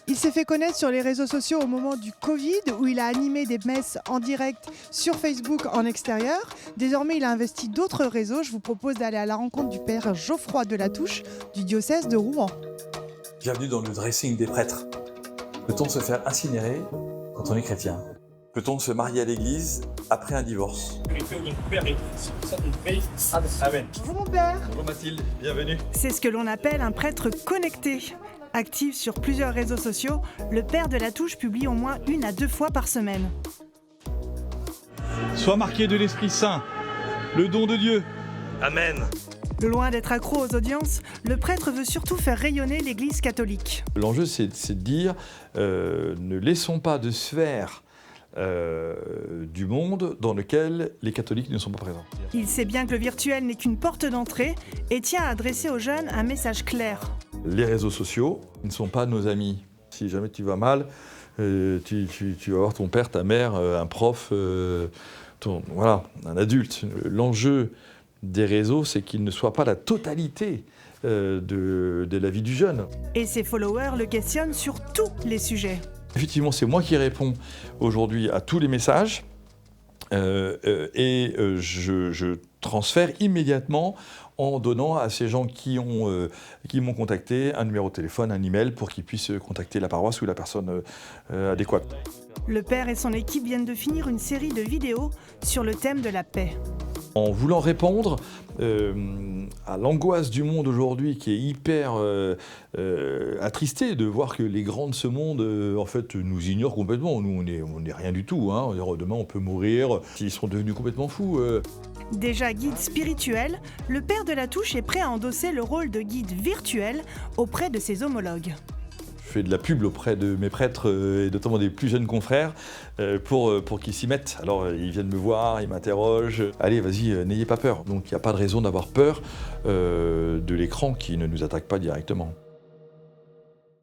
Il s'est fait connaître sur les réseaux sociaux au moment du Covid, où il a animé des messes en direct sur Facebook en extérieur. Désormais, il a investi d'autres réseaux. Je vous propose d'aller à la rencontre du père Geoffroy de La Touche du diocèse de Rouen. Bienvenue dans le dressing des prêtres. Peut-on se faire incinérer quand on est chrétien? Peut-on se marier à l'église après un divorce? Amen. Bonjour mon père. Bonjour Mathilde, bienvenue. C'est ce que l'on appelle un prêtre connecté. Actif sur plusieurs réseaux sociaux, le père de La Touche publie au moins 1 à 2 fois par semaine. Sois marqué de l'Esprit Saint, le don de Dieu. Amen. Loin d'être accro aux audiences, le prêtre veut surtout faire rayonner l'Église catholique. L'enjeu, c'est de dire, ne laissons pas de sphère du monde dans lequel les catholiques ne sont pas présents. Il sait bien que le virtuel n'est qu'une porte d'entrée et tient à adresser aux jeunes un message clair. Les réseaux sociaux ne sont pas nos amis. Si jamais tu vas mal, tu vas voir ton père, ta mère, un prof, voilà, un adulte. L'enjeu des réseaux, c'est qu'ils ne soient pas la totalité de la vie du jeune. Et ses followers le questionnent sur tous les sujets. Effectivement, c'est moi qui réponds aujourd'hui à tous les messages et je transfère immédiatement en donnant à ces gens qui m'ont contacté un numéro de téléphone, un email pour qu'ils puissent contacter la paroisse ou la personne adéquate. Le père et son équipe viennent de finir une série de vidéos sur le thème de la paix. En voulant répondre à l'angoisse du monde aujourd'hui qui est hyper attristé de voir que les grands de ce monde en fait nous ignorent complètement. Nous on est rien du tout, hein. Demain on peut mourir, ils sont devenus complètement fous. Déjà guide spirituel, le père de La Touche est prêt à endosser le rôle de guide virtuel auprès de ses homologues. Je fais de la pub auprès de mes prêtres et notamment des plus jeunes confrères pour qu'ils s'y mettent. Alors ils viennent me voir, ils m'interrogent. Allez, vas-y, n'ayez pas peur. Donc il n'y a pas de raison d'avoir peur de l'écran qui ne nous attaque pas directement.